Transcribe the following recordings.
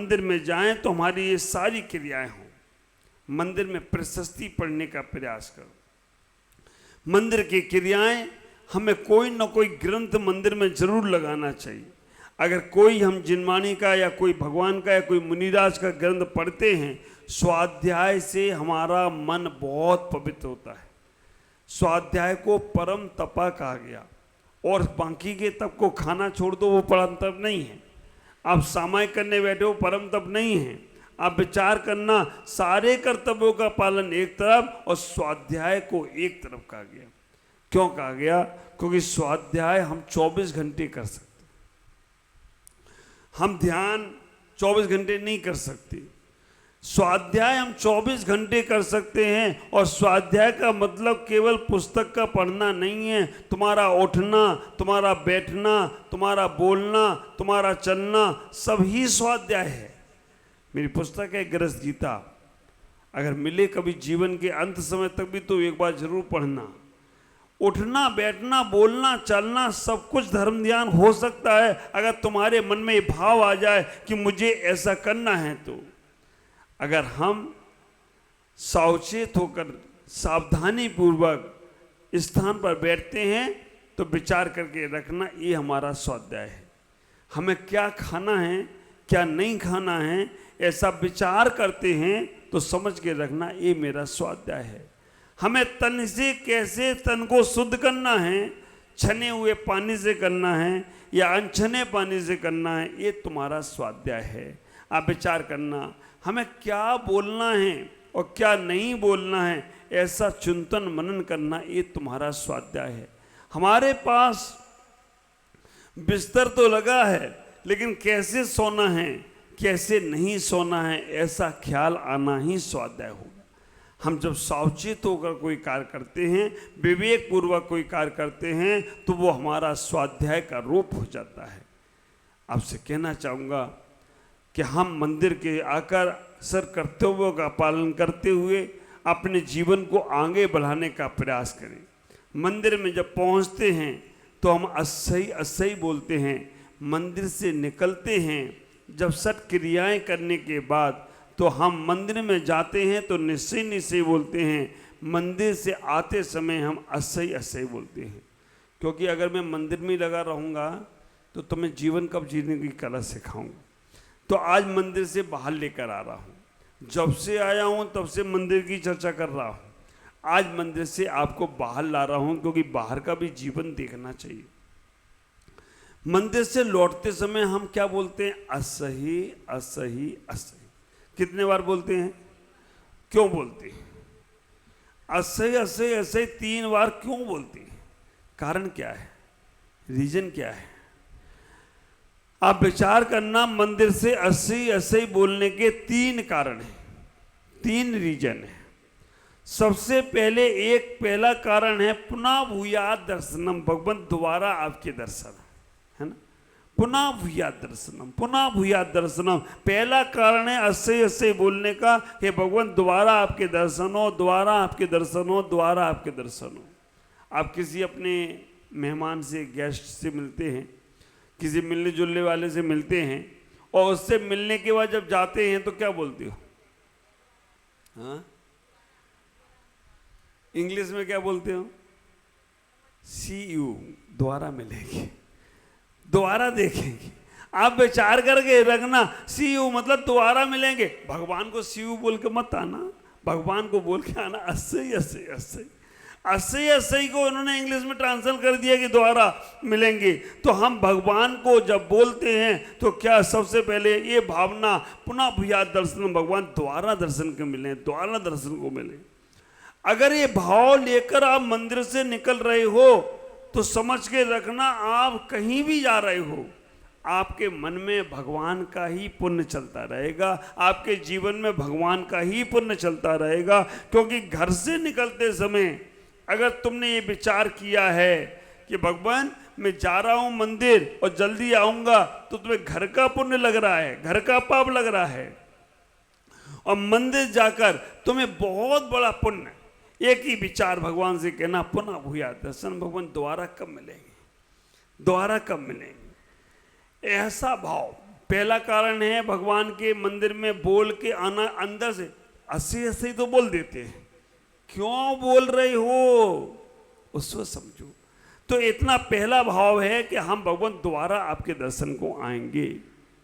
मंदिर में जाएं तो हमारी ये सारी क्रियाएं हों। मंदिर में प्रशस्ति पढ़ने का प्रयास करो। मंदिर की क्रियाएं, हमें कोई ना कोई ग्रंथ मंदिर में जरूर लगाना चाहिए। अगर कोई हम जिनवाणी का या कोई भगवान का या कोई मुनिराज का ग्रंथ पढ़ते हैं, स्वाध्याय से हमारा मन बहुत पवित्र होता है। स्वाध्याय को परम तपा कहा गया। और बाकी के तप को खाना छोड़ दो, वो परम तप नहीं है। आप सामायिक करने बैठे हो, परम तप नहीं है। आप विचार करना, सारे कर्तव्यों का पालन एक तरफ और स्वाध्याय को एक तरफ कहा गया। क्यों कहा गया? क्योंकि स्वाध्याय हम 24 घंटे कर सकते, हम ध्यान 24 घंटे नहीं कर सकते। स्वाध्याय हम 24 घंटे कर सकते हैं। और स्वाध्याय का मतलब केवल पुस्तक का पढ़ना नहीं है। तुम्हारा उठना, तुम्हारा बैठना, तुम्हारा बोलना, तुम्हारा चलना, सभी स्वाध्याय है। मेरी पुस्तक है गृहस्थ गीता, अगर मिले कभी जीवन के अंत समय तक भी तो एक बार जरूर पढ़ना। उठना, बैठना, बोलना, चलना, सब कुछ धर्म ध्यान हो सकता है अगर तुम्हारे मन में ये भाव आ जाए कि मुझे ऐसा करना है। तो अगर हम सावचेत होकर सावधानी पूर्वक स्थान पर बैठते हैं तो विचार करके रखना, ये हमारा स्वाध्याय है। हमें क्या खाना है, क्या नहीं खाना है, ऐसा विचार करते हैं तो समझ के रखना, ये मेरा स्वाध्याय है। हमें तन से कैसे तन को शुद्ध करना है, छने हुए पानी से करना है या अनछने पानी से करना है, ये तुम्हारा स्वाध्याय है। आप विचार करना, हमें क्या बोलना है और क्या नहीं बोलना है, ऐसा चिंतन मनन करना, ये तुम्हारा स्वाध्याय है। हमारे पास बिस्तर तो लगा है, लेकिन कैसे सोना है, कैसे नहीं सोना है, ऐसा ख्याल आना ही स्वाध्याय होगा। हम जब सावचेत होकर कोई कार्य करते हैं, विवेक पूर्वक कोई कार्य करते हैं, तो वो हमारा स्वाध्याय का रूप हो जाता है। आपसे कहना चाहूँगा कि हम मंदिर के आकर सर कर्तव्यों का पालन करते हुए अपने जीवन को आगे बढ़ाने का प्रयास करें। मंदिर में जब पहुँचते हैं तो हम असही असही बोलते हैं। मंदिर से निकलते हैं जब सत क्रियाएँ करने के बाद, तो हम मंदिर में जाते हैं तो निश्चय निश्चय बोलते हैं। मंदिर से आते समय हम असही असही बोलते हैं। क्योंकि अगर मैं मंदिर में लगा रहूँगा तो तुम्हें जीवन कब जीने की कला सिखाऊंगा। तो आज मंदिर से बाहर लेकर आ रहा हूँ, जब से आया हूँ तब से मंदिर की चर्चा कर रहा हूँ। आज मंदिर से आपको बाहर ला रहा हूँ क्योंकि बाहर का भी जीवन देखना चाहिए। मंदिर से लौटते समय हम क्या बोलते हैं? असही असही असही। कितने बार बोलते हैं? क्यों बोलते हैं? असही असही असही 3 बार क्यों बोलते हैं? कारण क्या है? रीजन क्या है? आप विचार करना, मंदिर से असही असही बोलने के 3 कारण हैं, 3 रीजन है। सबसे पहले पहला कारण है पुनः भूयात् दर्शनम, भगवंत दोबारा आपके दर्शन है ना। पुनः भूयात् दर्शनम, पुनः भूयात् दर्शनम पहला कारण है असही असही बोलने का। हे भगवंत दोबारा आपके दर्शन हो, दोबारा आपके दर्शन हो, दोबारा आपके दर्शन हो। आप किसी अपने मेहमान से, गेस्ट से मिलते हैं, किसी मिलने जुलने वाले से मिलते हैं और उससे मिलने के बाद जब जाते हैं तो क्या बोलते हो? हाँ, इंग्लिश में क्या बोलते हो? सी यू, दोबारा मिलेंगे, दोबारा देखेंगे। आप विचार करके रखना, सी यू मतलब दोबारा मिलेंगे। भगवान को सी यू बोल के मत आना, भगवान को बोल के आना असही असही असही। असही असही को उन्होंने इंग्लिश में ट्रांसलेट कर दिया कि दोबारा मिलेंगे। तो हम भगवान को जब बोलते हैं तो क्या सबसे पहले ये भावना, पुनः भूयात् दर्शनम, भगवान दोबारा दर्शन को मिले, दोबारा दर्शन को मिले। अगर ये भाव लेकर आप मंदिर से निकल रहे हो तो समझ के रखना, आप कहीं भी जा रहे हो, आपके मन में भगवान का ही पुण्य चलता रहेगा, आपके जीवन में भगवान का ही पुण्य चलता रहेगा। क्योंकि घर से निकलते समय अगर तुमने ये विचार किया है कि भगवान मैं जा रहा हूँ मंदिर और जल्दी आऊँगा, तो तुम्हें घर का पुण्य लग रहा है, घर का पाप लग रहा है। और मंदिर जाकर तुम्हें बहुत बड़ा पुण्य, एक ही विचार भगवान से कहना, पुनः भूयात् दर्शन, भगवान दोबारा कब मिलेंगे, दोबारा कब मिलेंगे। ऐसा भाव पहला कारण है भगवान के मंदिर में बोल के आना, अंदर से ऐसे ऐसे ही तो बोल देते हैं, क्यों बोल रहे हो उसको समझो। तो इतना पहला भाव है कि हम भगवान दोबारा आपके दर्शन को आएंगे,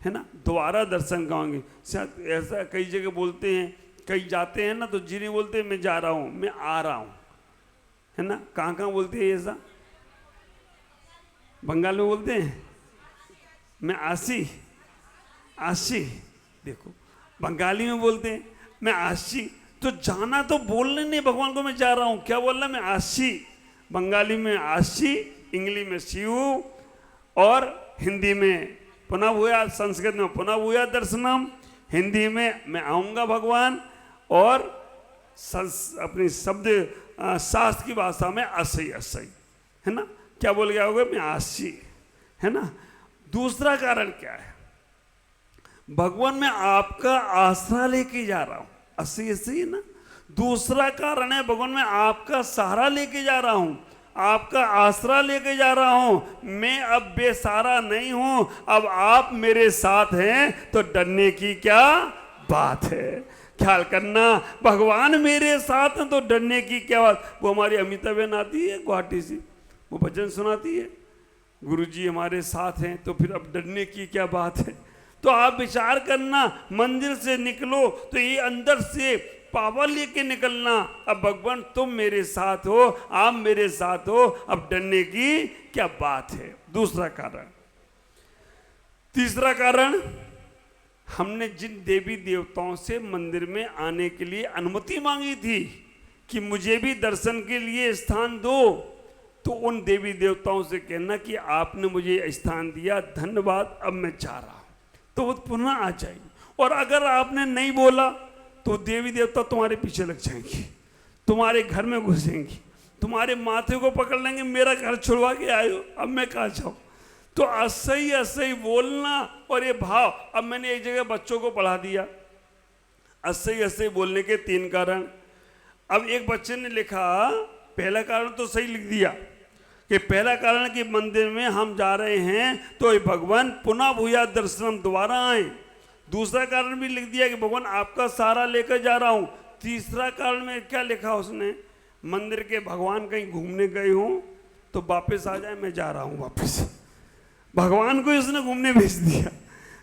है ना, दोबारा दर्शन को आएंगे। शायद ऐसा कई जगह बोलते हैं, कहीं जाते हैं ना तो जी नहीं बोलते मैं जा रहा हूँ, मैं आ रहा हूँ, है ना। कहाँ कहाँ बोलते हैं ऐसा? बंगाल में बोलते हैं मैं आसी, आशी। देखो बंगाली में बोलते हैं मैं आशी। तो जाना तो बोलने नहीं भगवान को मैं जा रहा हूँ, क्या बोलना, मैं आशी। बंगाली में आशी, इंग्लिश में शिव, और हिंदी में पुनः हुआ, संस्कृत में पुनः हुआ दर्शनम, हिंदी में मैं आऊँगा भगवान, और अपनी शब्द शास्त्र की भाषा में असई असई, है ना। क्या बोल गया होगा, मैं आशी, है ना। दूसरा कारण क्या है, भगवान मैं आपका आसरा लेके जा रहा हूं, असली ऐसे ही ना। दूसरा कारण है भगवान मैं आपका सहारा लेके जा रहा हूं, आपका आसरा लेके जा रहा हूं। मैं अब बेसहारा नहीं हूं, अब आप मेरे साथ हैं तो डरने की क्या बात है। ख्याल करना, भगवान मेरे साथ हैं तो डरने की क्या बात। वो हमारी अमिता बहन आती है गुवाहाटी से, वो भजन सुनाती है, गुरुजी हमारे साथ हैं तो फिर अब डरने की क्या बात है। तो आप विचार करना, मंदिर से निकलो तो ये अंदर से पावर लेके निकलना, अब भगवान तुम मेरे साथ हो, आप मेरे साथ हो, अब डरने की क्या बात है। दूसरा कारण। तीसरा कारण, हमने जिन देवी देवताओं से मंदिर में आने के लिए अनुमति मांगी थी कि मुझे भी दर्शन के लिए स्थान दो, तो उन देवी देवताओं से कहना कि आपने मुझे स्थान दिया, धन्यवाद, अब मैं जा रहा हूं, तो वो पुनः आ जाएगी। और अगर आपने नहीं बोला तो देवी देवता तुम्हारे पीछे लग जाएंगे, तुम्हारे घर में घुसेंगी, तुम्हारे माथे को पकड़ लेंगे, मेरा घर छुड़वा के आए हो, अब मैं कहाँ जाऊँ। तो असही असही बोलना और ये भाव। अब मैंने एक जगह बच्चों को पढ़ा दिया असही असही बोलने के 3 कारण। अब एक बच्चे ने लिखा, पहला कारण तो सही लिख दिया कि पहला कारण कि मंदिर में हम जा रहे हैं तो भगवान पुनः भूया दर्शनम, दोबारा आए। दूसरा कारण भी लिख दिया कि भगवान आपका सहारा लेकर जा रहा हूं। तीसरा कारण में क्या लिखा उसने, मंदिर के भगवान कहीं घूमने गए हों तो वापस आ जाए, मैं जा रहा हूं वापस। भगवान को इसने घूमने भेज दिया।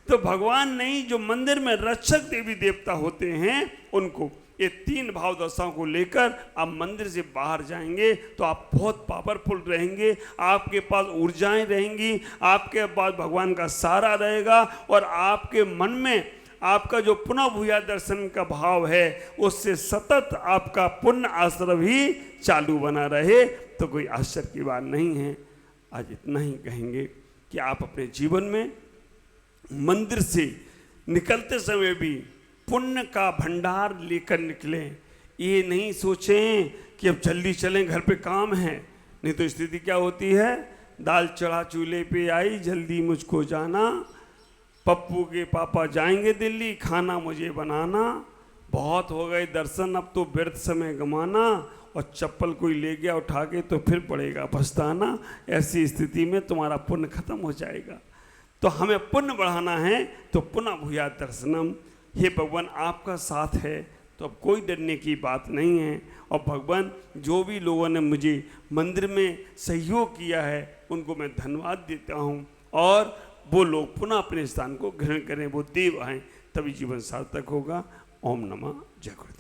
तो भगवान नहीं, जो मंदिर में रक्षक देवी देवता होते हैं उनको, ये 3 भाव दशाओं को लेकर आप मंदिर से बाहर जाएंगे तो आप बहुत पावरफुल रहेंगे, आपके पास ऊर्जाएं रहेंगी, आपके पास भगवान का सहारा रहेगा, और आपके मन में आपका जो पुनः भूया दर्शन का भाव है उससे सतत आपका पुण्य आश्रय भी चालू बना रहे, तो कोई आश्चर्य की बात नहीं है। आज इतना ही कहेंगे कि आप अपने जीवन में मंदिर से निकलते समय भी पुण्य का भंडार लेकर निकलें। ये नहीं सोचें कि अब जल्दी चलें, घर पे काम है, नहीं तो स्थिति क्या होती है, दाल चढ़ा चूल्हे पे आई, जल्दी मुझको जाना, पप्पू के पापा जाएंगे दिल्ली, खाना मुझे बनाना, बहुत हो गए दर्शन, अब तो व्यर्थ समय गंवाना, और चप्पल कोई ले गया उठा के तो फिर पड़ेगा पछताना। ऐसी स्थिति में तुम्हारा पुण्य खत्म हो जाएगा। तो हमें पुण्य बढ़ाना है तो पुनः भूया दर्शनम। हे भगवान आपका साथ है तो अब कोई डरने की बात नहीं है। और भगवान जो भी लोगों ने मुझे मंदिर में सहयोग किया है उनको मैं धन्यवाद देता हूँ, और वो लोग पुनः अपने स्थान को ग्रहण करें, वो देव आएँ, तभी जीवन सार्थक होगा। ओम नमः जय गुरुदेव।